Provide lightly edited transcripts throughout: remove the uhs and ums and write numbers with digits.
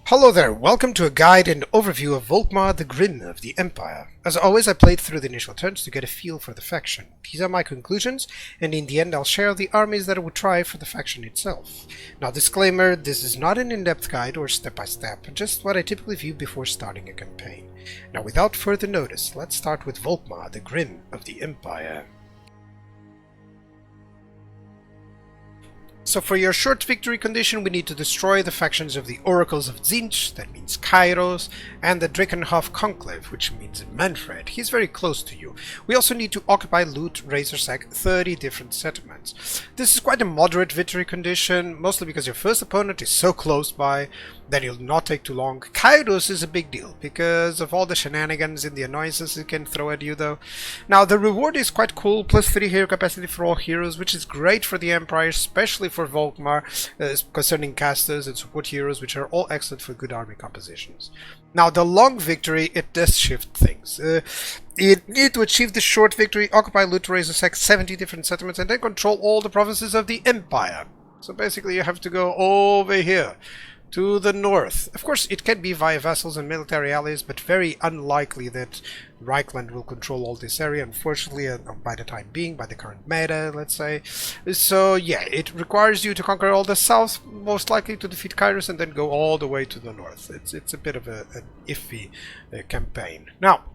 Hello there, welcome to a guide and overview of Volkmar the Grim of the Empire. As always, I played through the initial turns to get a feel for the faction. These are my conclusions, and in the end I'll share the armies that I would try for the faction itself. Now disclaimer, this is not an in-depth guide or step-by-step, just what I typically view before starting a campaign. Now without further notice, let's start with Volkmar the Grim of the Empire. So for your short victory condition, we need to destroy the factions of the Oracles of Tzeentch, that means Kairos, and the Drakenhof Conclave, which means Manfred. He's very close to you. We also need to occupy, loot, razor sack 30 different settlements. This is quite a moderate victory condition, mostly because your first opponent is so close by that it'll not take too long. Kairos is a big deal, because of all the shenanigans and the annoyances it can throw at you though. Now the reward is quite cool, plus 3 hero capacity for all heroes, which is great for the Empire, especially for Volkmar, concerning casters and support heroes, which are all excellent for good army compositions. Now the long victory, it does shift things. You need to achieve the short victory, occupy, loot, razor sack 70 different settlements, and then control all the provinces of the Empire. So basically you have to go over here to the north. Of course, it can be via vassals and military allies, but very unlikely that Reichland will control all this area, unfortunately, by the time being, by the current meta, let's say. So yeah, it requires you to conquer all the south, most likely to defeat Kairos, and then go all the way to the north. It's a bit of an iffy campaign. Now,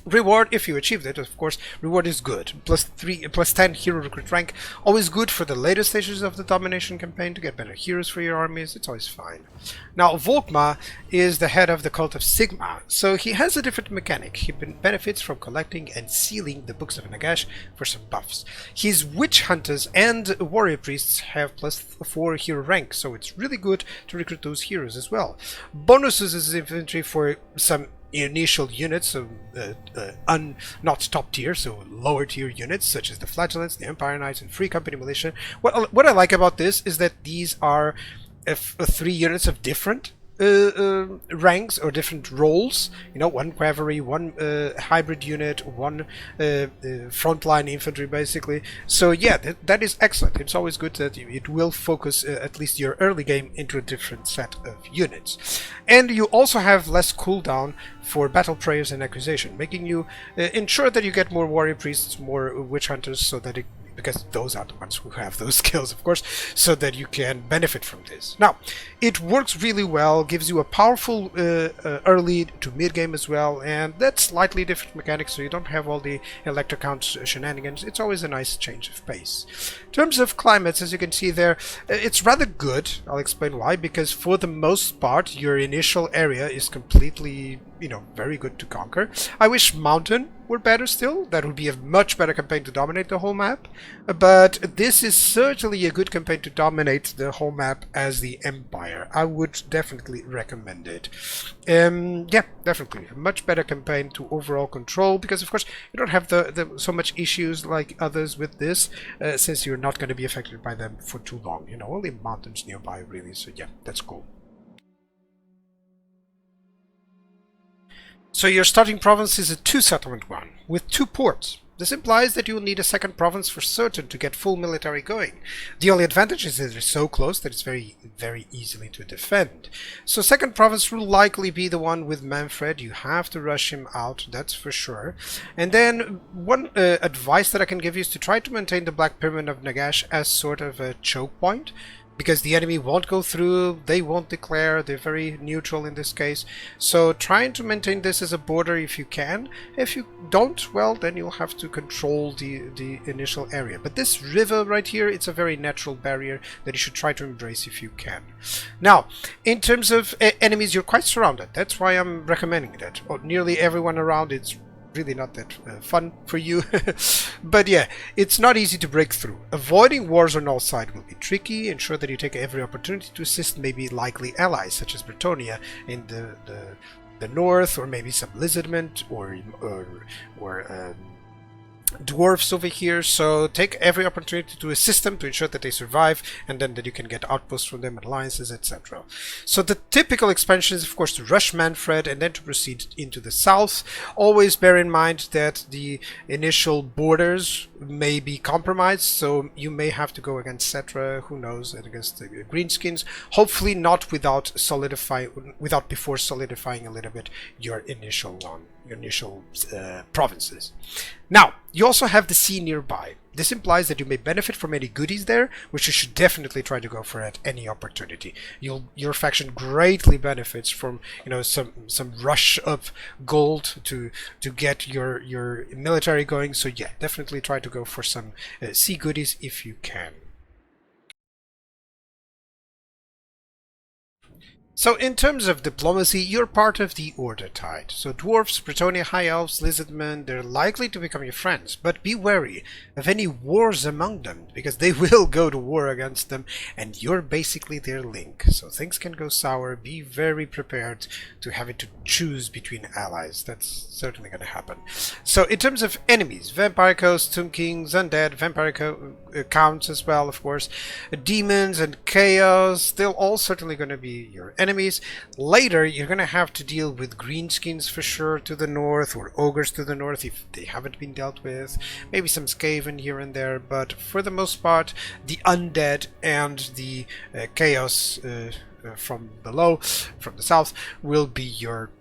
reward, if you achieved it, of course, reward is good. Plus 10 hero recruit rank, always good for the later stages of the domination campaign to get better heroes for your armies. It's always fine. Now, Volkmar is the head of the cult of Sigma, so he has a different mechanic. He benefits from collecting and sealing the books of Nagash for some buffs. His witch hunters and warrior priests have plus 4 hero rank, so it's really good to recruit those heroes as well. Bonuses is infantry for some initial units, so not top tier, so lower tier units such as the Flagellants, the Empire Knights, and Free Company Militia. What I like about this is that these are 3 units of different ranks or different roles. You know, one cavalry, one hybrid unit, one frontline infantry, basically. So yeah, that is excellent. It's always good that it will focus at least your early game into a different set of units. And you also have less cooldown for battle prayers and accusation, making you ensure that you get more warrior priests, more witch hunters, so that because those are the ones who have those skills, of course, so that you can benefit from this. Now, it works really well, gives you a powerful early to mid game as well, and that's slightly different mechanics, so you don't have all the electro count shenanigans. It's always a nice change of pace. In terms of climates, as you can see there, it's rather good. I'll explain why, because for the most part, your initial area is completely, very good to conquer. I wish mountain were better still. That would be a much better campaign to dominate the whole map. But this is certainly a good campaign to dominate the whole map as the Empire. I would definitely recommend it. Yeah, definitely. A much better campaign to overall control, because of course you don't have so much issues like others with this, since you're not going to be affected by them for too long. Only mountains nearby really, so yeah, that's cool. So your starting province is a 2-settlement one, with 2 ports. This implies that you will need a second province for certain to get full military going. The only advantage is that it's so close that it's very, very easily to defend. So second province will likely be the one with Manfred. You have to rush him out, that's for sure. And then one advice that I can give you is to try to maintain the Black Pyramid of Nagash as sort of a choke point, because the enemy won't go through, they won't declare, they're very neutral in this case. So trying to maintain this as a border if you can. If you don't, well, then you'll have to control the initial area. But this river right here, it's a very natural barrier that you should try to embrace if you can. Now, in terms of enemies, you're quite surrounded. That's why I'm recommending that. Nearly everyone around, it's really not that fun for you. But yeah, it's not easy to break through. Avoiding wars on all sides will be tricky. Ensure that you take every opportunity to assist maybe likely allies such as Bretonia in the north, or maybe some Lizardment or dwarves over here, so take every opportunity to assist them to ensure that they survive, and then that you can get outposts from them, alliances, etc. So the typical expansion is of course to rush Manfred and then to proceed into the south. Always bear in mind that the initial borders may be compromised, so you may have to go against Cetra, who knows, and against the greenskins. Hopefully not without before solidifying a little bit your initial provinces. Now, you also have the sea nearby. This implies that you may benefit from any goodies there, which you should definitely try to go for at any opportunity. Your faction greatly benefits from, some rush of gold to get your military going. So yeah, definitely try to go for some sea goodies if you can. So in terms of diplomacy, you're part of the Order Tide. So dwarves, Bretonnia, High Elves, Lizardmen, they're likely to become your friends, but be wary of any wars among them, because they will go to war against them, and you're basically their link. So things can go sour. Be very prepared to having to choose between allies. That's certainly going to happen. So in terms of enemies, Vampire Coast, Tomb Kings, Undead, Vampire Counts as well, of course, Demons and Chaos, they're all certainly going to be your enemies. Later, you're going to have to deal with greenskins for sure to the north, or ogres to the north if they haven't been dealt with. Maybe some Skaven here and there, but for the most part, the undead and the chaos from below, from the south, will be your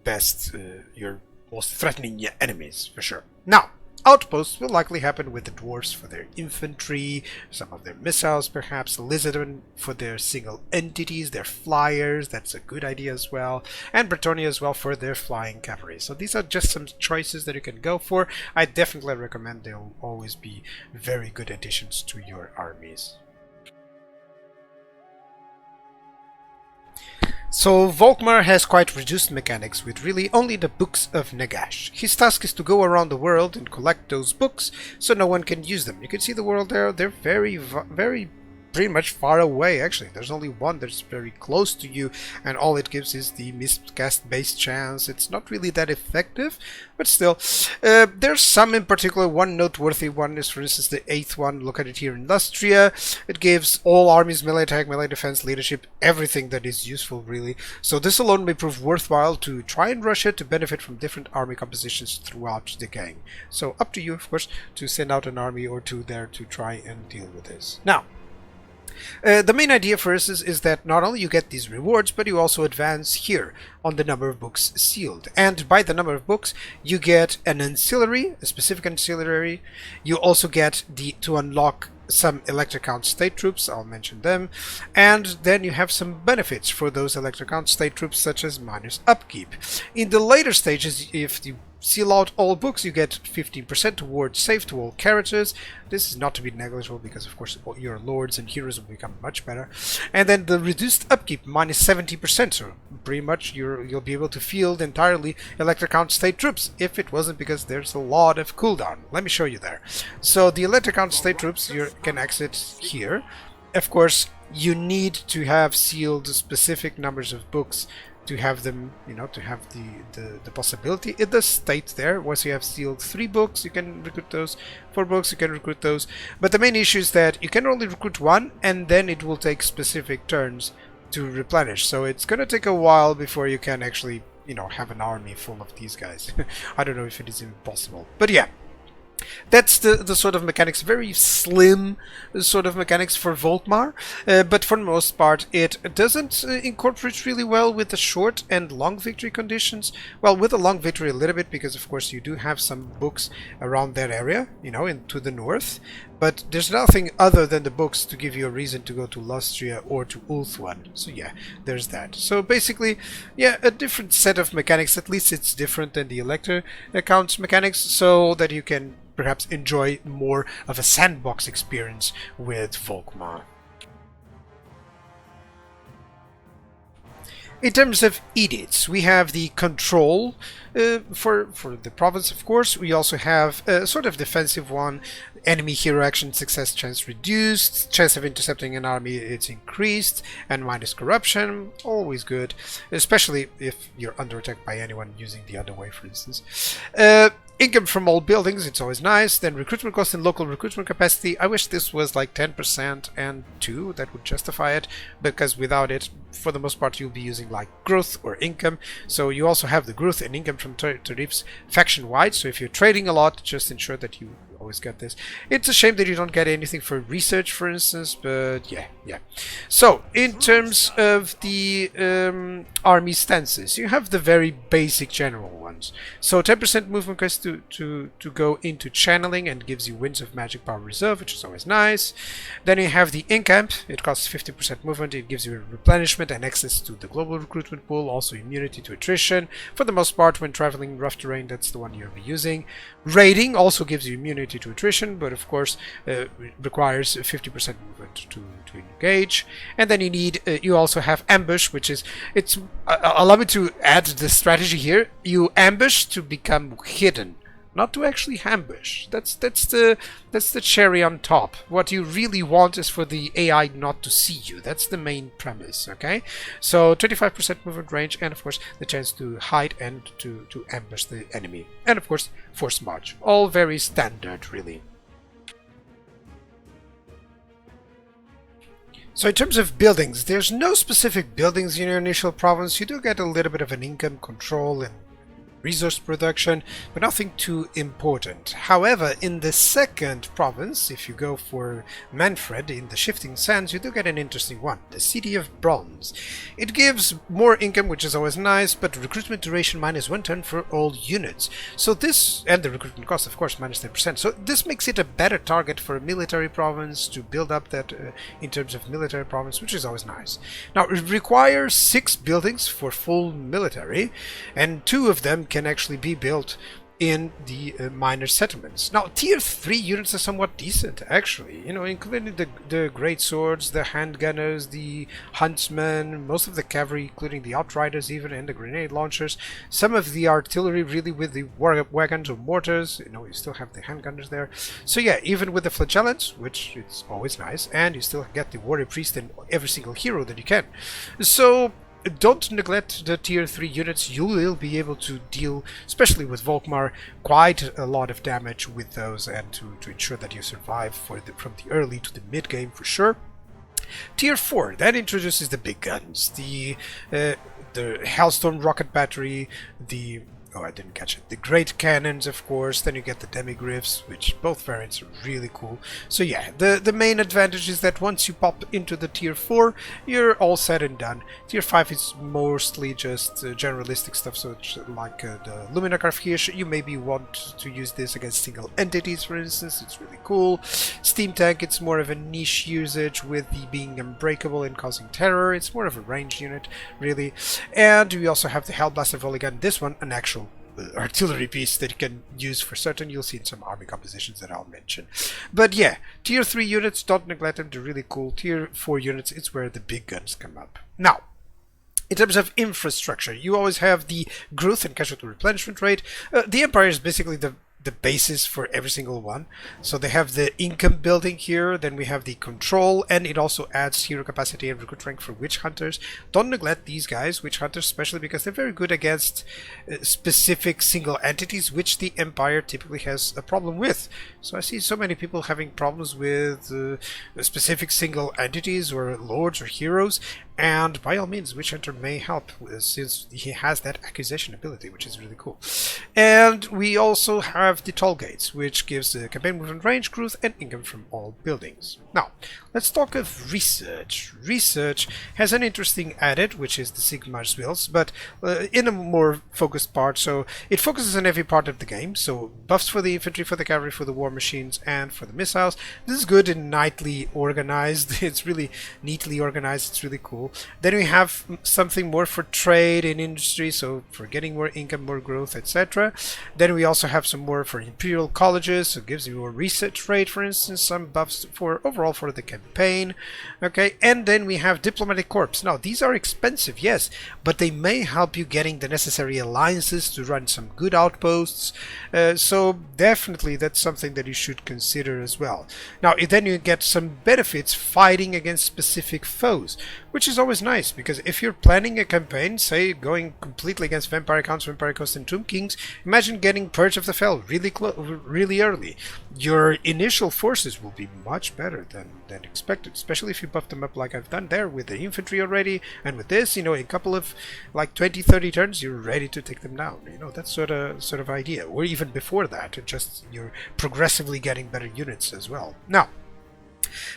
best, your most threatening enemies for sure. Now, outposts will likely happen with the dwarves for their infantry, some of their missiles perhaps, the lizardmen for their single entities, their flyers, that's a good idea as well, and Bretonnia as well for their flying cavalry. So these are just some choices that you can go for. I definitely recommend they'll always be very good additions to your armies. So Volkmar has quite reduced mechanics with really only the books of Nagash. His task is to go around the world and collect those books so no one can use them. You can see the world there, they're very pretty much far away actually. There's only one that's very close to you, and all it gives is the miscast base chance. It's not really that effective, but still. There's some in particular. One noteworthy one is, for instance, the 8th one. Look at it here in Lustria. It gives all armies melee attack, melee defense, leadership, everything that is useful really. So this alone may prove worthwhile to try and rush it to benefit from different army compositions throughout the game. So up to you, of course, to send out an army or two there to try and deal with this. Now, the main idea for us is that not only you get these rewards, but you also advance here on the number of books sealed. And by the number of books, you get an ancillary, a specific ancillary. You also get to unlock some Elector Count state troops, I'll mention them, and then you have some benefits for those Elector Count state troops, such as minus upkeep. In the later stages, if you seal out all books, you get 15% towards save to all characters. This is not to be negligible because of course your lords and heroes will become much better. And then the reduced upkeep, minus 70%, so pretty much you'll be able to field entirely Elector Count state troops, if it wasn't because there's a lot of cooldown. Let me show you there. So the Elector Count state troops you can exit here. Of course, you need to have sealed specific numbers of books to have them, to have the possibility. It does state there, once you have sealed 3 books, you can recruit those, 4 books, you can recruit those. But the main issue is that you can only recruit 1, and then it will take specific turns to replenish. So it's gonna take a while before you can actually, have an army full of these guys. I don't know if it is even possible. But yeah. That's the sort of mechanics, very slim sort of mechanics for Volkmar, but for the most part it doesn't incorporate really well with the short and long victory conditions. Well, with the long victory a little bit, because of course you do have some books around that area, to the north, but there's nothing other than the books to give you a reason to go to Lustria or to Ulthuan. So yeah, there's that. So basically, yeah, a different set of mechanics. At least it's different than the Elector Count's mechanics, so that you can perhaps enjoy more of a sandbox experience with Volkmar. In terms of edicts, we have the control for the province, of course. We also have a sort of defensive one. Enemy hero action success chance reduced, chance of intercepting an army it's increased, and minus corruption, always good, especially if you're under attack by anyone using the other way, for instance. Income from all buildings, it's always nice. Then recruitment cost and local recruitment capacity. I wish this was like 10% and 2. That would justify it, because without it, for the most part, you'll be using like growth or income. So you also have the growth and income from tariffs faction-wide. So if you're trading a lot, just ensure that you always get this. It's a shame that you don't get anything for research, for instance, but yeah. So in terms of the army stances, you have the very basic general ones. So 10% movement goes to go into channeling and gives you winds of magic power reserve, which is always nice. Then you have the incamp. It costs 50% movement. It gives you replenishment and access to the global recruitment pool, also immunity to attrition. For the most part, when traveling rough terrain, that's the one you'll be using. Raiding also gives you immunity to attrition, but of course requires 50% movement to engage. And then you also have ambush, which is allow me to add the strategy here. You ambush to become hidden, not to actually ambush. That's the cherry on top. What you really want is for the AI not to see you. That's the main premise, okay? So 25% movement range, and of course the chance to hide and to ambush the enemy. And of course force march. All very standard, really. So in terms of buildings, there's no specific buildings in your initial province. You do get a little bit of an income control and resource production, but nothing too important. However, in the second province, if you go for Manfred in the Shifting Sands, you do get an interesting one, the City of Bronze. It gives more income, which is always nice, but recruitment duration -1 turn for all units. So this, and the recruitment cost, of course, -10%. So this makes it a better target for a military province to build up that in terms of military province, which is always nice. Now, it requires 6 buildings for full military, and 2 of them can actually be built in the minor settlements. Now, tier 3 units are somewhat decent, actually, you know, including the great swords, the handgunners, the huntsmen, most of the cavalry, including the outriders even, and the grenade launchers, some of the artillery really with the war wagons or mortars, you know, you still have the handgunners there. So yeah, even with the flagellants, which is always nice, and you still get the warrior priest in every single hero that you can. So don't neglect the tier 3 units. You will be able to deal, especially with Volkmar, quite a lot of damage with those, and to ensure that you survive from the early to the mid game for sure. Tier 4, that introduces the big guns, the Hellstorm rocket battery, oh, I didn't catch it. The great cannons, of course. Then you get the demigriffs, which both variants are really cool. So yeah, the main advantage is that once you pop into the tier 4, you're all said and done. Tier 5 is mostly just generalistic stuff, so it's like the Luminakarfhirsch. You maybe want to use this against single entities, for instance. It's really cool. Steam Tank, it's more of a niche usage with the being unbreakable and causing terror. It's more of a ranged unit, really. And we also have the Hellblaster volley gun. This one, an actual artillery piece that you can use for certain. You'll see in some army compositions that I'll mention. But yeah, tier 3 units, don't neglect them. They're really cool. Tier 4 units, it's where the big guns come up. Now, in terms of infrastructure, you always have the growth and casualty replenishment rate. The Empire is basically the basis for every single one. So they have the income building here, then we have the control, and it also adds hero capacity and recruit rank for witch hunters. Don't neglect these guys, witch hunters, especially because they're very good against specific single entities, which the Empire typically has a problem with. So I see so many people having problems with specific single entities or lords or heroes, and by all means, Witch Hunter may help since he has that accusation ability, which is really cool. And we also have the toll gates, which gives the campaign movement range, growth, and income from all buildings. Now, let's talk of research. Research has an interesting added, which is the Sigmar's Wills, but in a more focused part. So it focuses on every part of the game. So buffs for the infantry, for the cavalry, for the war machines, and for the missiles. This is good and nicely organized. It's really neatly organized. It's really cool. Then we have something more for trade and industry, so for getting more income, more growth, etc. Then we also have some more for imperial colleges, so it gives you more research rate, for instance, some buffs for overall for the campaign. Okay, and then we have diplomatic corps. Now these are expensive, yes, but they may help you getting the necessary alliances to run some good outposts. So definitely that's something that you should consider as well. Now then you get some benefits fighting against specific foes, which is always nice, because if you're planning a campaign, say going completely against Vampire Counts, Vampire Coast, and Tomb Kings, imagine getting Purge of the Fell really early. Your initial forces will be much better than expected, especially if you buff them up like I've done there with the infantry already, and with this, in a couple of like 20-30 turns, you're ready to take them down. That's sort of idea. Or even before that, just you're progressively getting better units as well. Now,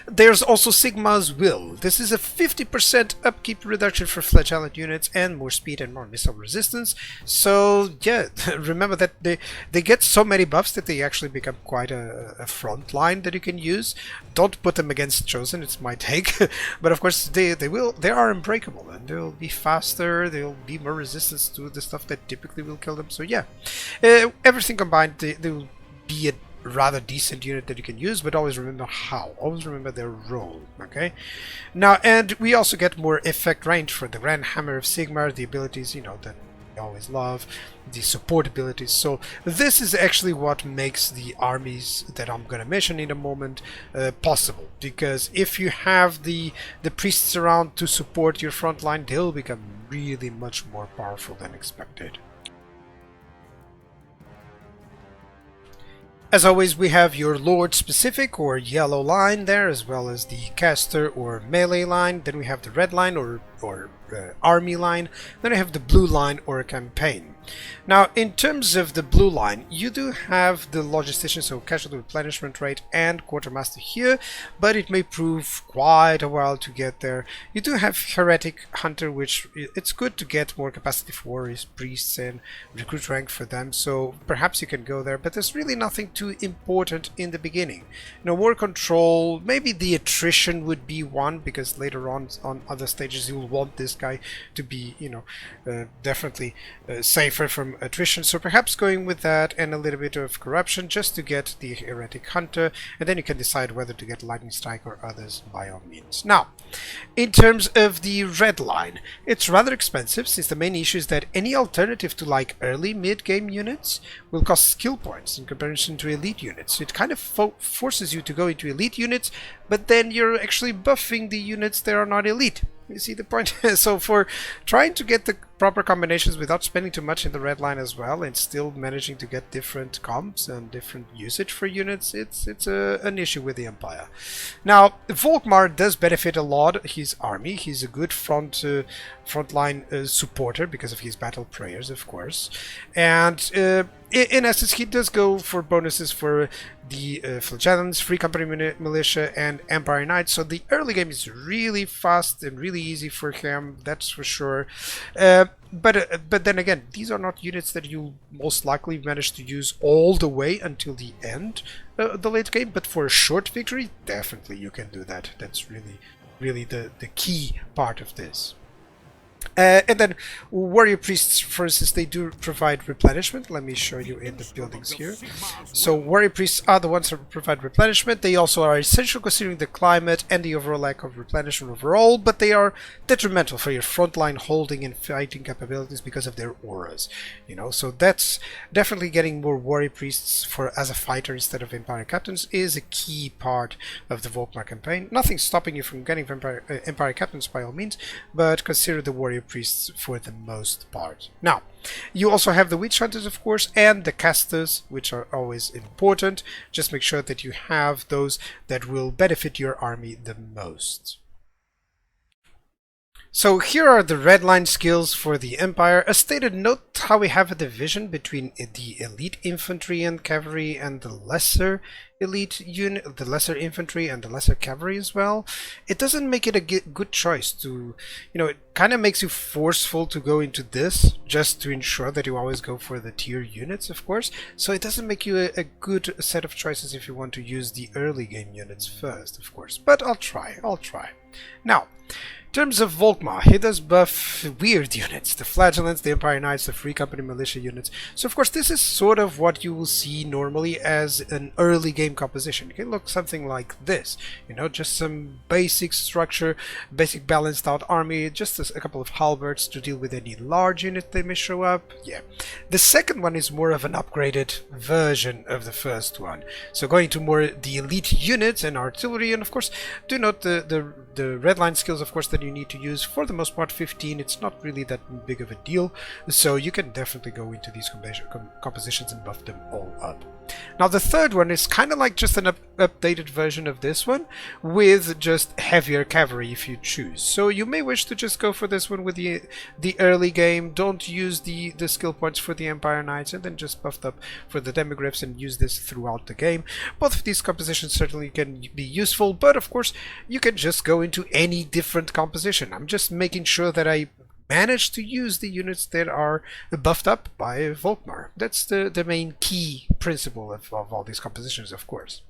there's also Sigma's Will. This is a 50% upkeep reduction for flagellant units and more speed and more missile resistance. So yeah, remember that they get so many buffs that they actually become quite a front line that you can use. Don't put them against Chosen, it's my take. But of course they are unbreakable, and they'll be faster, they'll be more resistance to the stuff that typically will kill them. So yeah, everything combined, they will be a rather decent unit that you can use, but always remember always remember their role. Okay, now, and we also get more effect range for the Grand Hammer of Sigmar, the abilities that we always love, the support abilities. So this is actually what makes the armies that I'm gonna mention in a moment possible, because if you have the priests around to support your front line, they'll become really much more powerful than expected. As always, we have your Lord specific or yellow line there, as well as the caster or melee line. Then we have the red line or army line. Then we have the blue line or campaign. Now, in terms of the blue line, you do have the logistician, so casualty replenishment rate, and quartermaster here, but it may prove quite a while to get there. You do have heretic hunter, which it's good to get more capacity for warriors, priests, and recruit rank for them, so perhaps you can go there, but there's really nothing too important in the beginning. War control, maybe the attrition would be one, because later on other stages you'll want this guy to be definitely safer from attrition, so perhaps going with that and a little bit of corruption just to get the heretic hunter, and then you can decide whether to get lightning strike or others by all means. Now, in terms of the red line, it's rather expensive, since the main issue is that any alternative to like early mid-game units will cost skill points in comparison to elite units. So it kind of forces you to go into elite units, but then you're actually buffing the units that are not elite. You see the point? So for trying to get the proper combinations without spending too much in the red line as well, and still managing to get different comps and different usage for units, it's an issue with the Empire. Now, Volkmar does benefit a lot. His army, he's a good frontline supporter because of his battle prayers, of course, and in essence, he does go for bonuses for the Flagellants, Free Company Militia, and Empire Knights. So the early game is really fast and really easy for him, that's for sure. But then again, these are not units that you'll most likely manage to use all the way until the end, the late game. But for a short victory, definitely you can do that. That's really the key part of this. And then warrior priests, for instance, they do provide replenishment. Let me show you in the buildings here. So warrior priests are the ones that provide replenishment. They also are essential considering the climate and the overall lack of replenishment overall, but they are detrimental for your frontline holding and fighting capabilities because of their auras. So that's definitely getting more warrior priests as a fighter instead of Empire Captains is a key part of the Volkmar campaign. Nothing stopping you from getting Empire Captains by all means, but consider the warrior priests for the most part. Now, you also have the witch hunters, of course, and the casters, which are always important. Just make sure that you have those that will benefit your army the most. So here are the red line skills for the Empire. A stated note how we have a division between the elite infantry and cavalry and the lesser elite unit, the lesser infantry and the lesser cavalry as well. It doesn't make it a good choice to, it kind of makes you forceful to go into this just to ensure that you always go for the tier units, of course. So it doesn't make you a good set of choices if you want to use the early game units first, of course. But I'll try. Now, in terms of Volkmar, he does buff weird units, the Flagellants, the Empire Knights, the Free Company Militia units. So of course this is sort of what you will see normally as an early game composition. It can look something like this, just some basic structure, basic balanced out army, just a couple of halberds to deal with any large unit that may show up. Yeah. The second one is more of an upgraded version of the first one. So going to more the elite units and artillery, and of course do note the the red line skills, of course, that you need to use. For the most part, 15. It's not really that big of a deal, so you can definitely go into these compositions and buff them all up. Now the third one is kind of like just an updated version of this one, with just heavier cavalry if you choose. So you may wish to just go for this one with the early game. Don't use the skill points for the Empire Knights, and then just buffed up for the demigryphs and use this throughout the game. Both of these compositions certainly can be useful, but of course you can just go into any different composition. I'm just making sure that I manage to use the units that are buffed up by Volkmar. That's the main key principle of all these compositions, of course.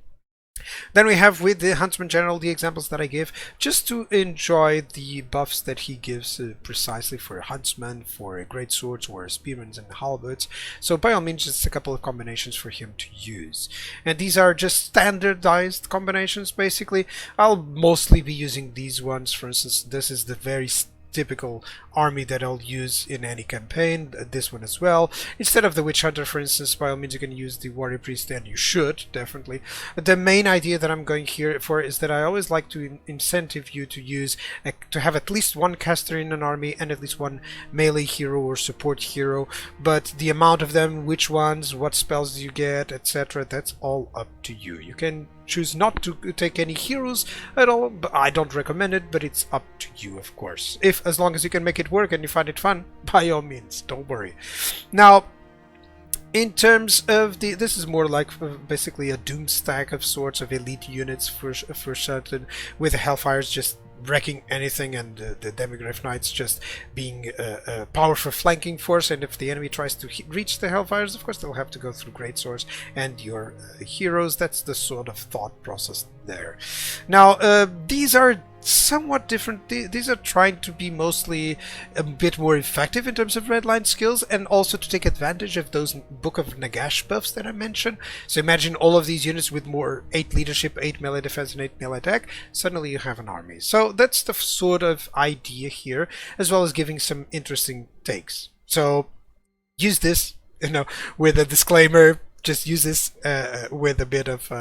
Then we have with the Huntsman General the examples that I give, just to enjoy the buffs that he gives precisely for Huntsmen, for great swords, or spearmen and halberds. So by all means, just a couple of combinations for him to use. And these are just standardized combinations, basically. I'll mostly be using these ones. For instance, this is the very typical army that I'll use in any campaign, this one as well. Instead of the Witch Hunter, for instance, by all means you can use the Warrior Priest, and you should, definitely. The main idea that I'm going here for is that I always like to incentive you to use, to have at least one caster in an army and at least one melee hero or support hero, but the amount of them, which ones, what spells you get, etc., that's all up to you. You can choose not to take any heroes at all, but I don't recommend it, but it's up to you, of course. As long as you can make it work and you find it fun, by all means, don't worry. Now, in terms of this is more like basically a doom stack of sorts of elite units for certain, with the Hellfires just wrecking anything, and the Demigryph Knights just being a powerful flanking force. And if the enemy tries to reach the Hellfires, of course they'll have to go through great swords and your heroes. That's the sort of thought process there. Now these are somewhat different. These are trying to be mostly a bit more effective in terms of redline skills, and also to take advantage of those Book of Nagash buffs that I mentioned. So imagine all of these units with more 8 leadership, 8 melee defense, and 8 melee attack. Suddenly you have an army. So that's the sort of idea here, as well as giving some interesting takes. So use this, with a disclaimer. Just use this with a bit of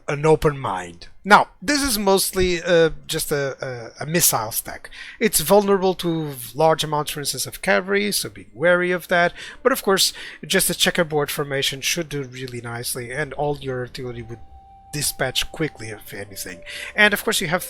an open mind. Now, this is mostly just a missile stack. It's vulnerable to large amounts, for instance, of cavalry, so be wary of that. But of course, just a checkerboard formation should do really nicely, and all your artillery would dispatch quickly, if anything. And of course you have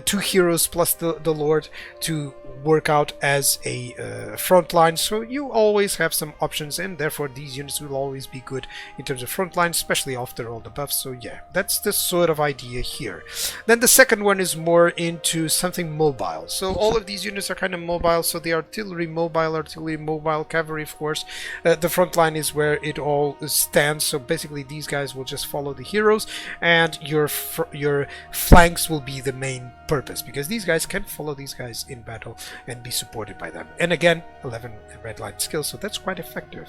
two heroes plus the Lord to work out as a front line, so you always have some options, and therefore these units will always be good in terms of front line, especially after all the buffs. So yeah, that's the sort of idea here. Then the second one is more into something mobile. So all of these units are kind of mobile, so the artillery mobile, cavalry, of course. The front line is where it all stands, so basically these guys will just follow the heroes, and your flanks will be the main purpose, because these guys can follow these guys in battle and be supported by them. And again, 11 red line skills, so that's quite effective.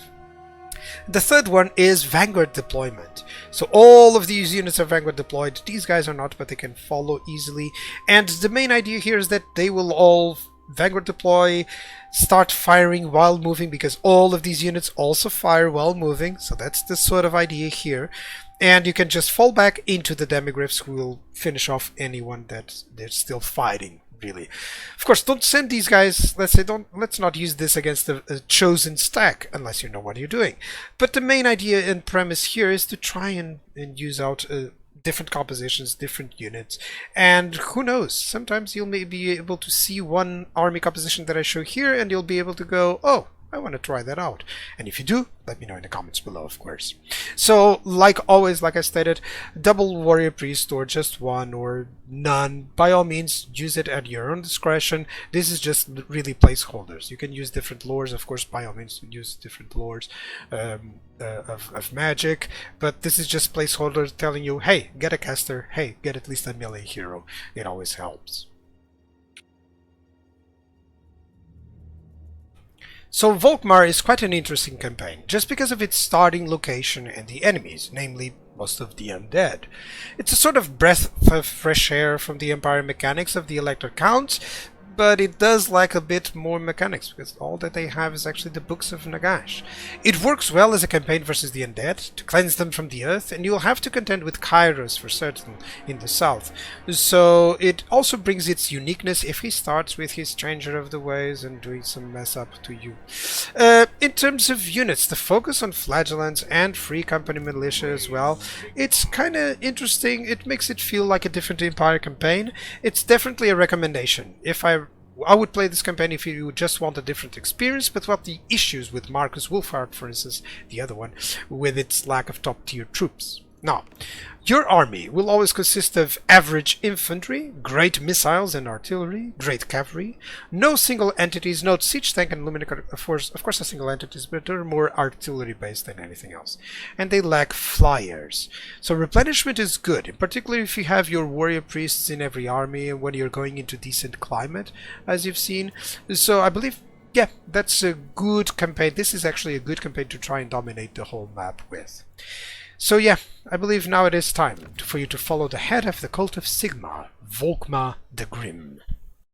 The third one is Vanguard deployment. So all of these units are Vanguard deployed. These guys are not, but they can follow easily. And the main idea here is that they will all Vanguard deploy, start firing while moving, because all of these units also fire while moving. So that's the sort of idea here. And you can just fall back into the demigryphs, who will finish off anyone that they're still fighting, really. Of course, don't send these guys, let's not use this against a chosen stack, unless you know what you're doing. But the main idea and premise here is to try and use out different compositions, different units, and who knows, sometimes you'll maybe be able to see one army composition that I show here, and you'll be able to go, oh, I want to try that out. And if you do, let me know in the comments below, of course. So, like always, like I stated, double warrior priest, or just one, or none, by all means, use it at your own discretion. This is just really placeholders. You can use different lores, of course, by all means, use different lores of magic, but this is just placeholder telling you, hey, get a caster, hey, get at least a melee hero. It always helps. So Volkmar is quite an interesting campaign, just because of its starting location and the enemies, namely most of the undead. It's a sort of breath of fresh air from the Empire mechanics of the Elector Counts, but it does lack a bit more mechanics, because all that they have is actually the Books of Nagash. It works well as a campaign versus the undead, to cleanse them from the earth, and you'll have to contend with Kairos for certain in the south. So it also brings its uniqueness if he starts with his Changer of the Ways and doing some mess up to you. In terms of units, the focus on flagellants and Free Company militia as well, it's kind of interesting. It makes it feel like a different Empire campaign. It's definitely a recommendation. I would play this campaign if you just want a different experience, but what the issues with Marcus Wolfhard, for instance, the other one, with its lack of top-tier troops. Now, your army will always consist of average infantry, great missiles and artillery, great cavalry, no single entities, no siege tank and luminaire, of course are single entities, but they're more artillery based than anything else. And they lack flyers. So replenishment is good, particularly if you have your warrior priests in every army and when you're going into decent climate, as you've seen. So I believe, yeah, that's a good campaign. This is actually a good campaign to try and dominate the whole map with. So yeah, I believe now it is time for you to follow the head of the cult of Sigmar, Volkmar the Grim.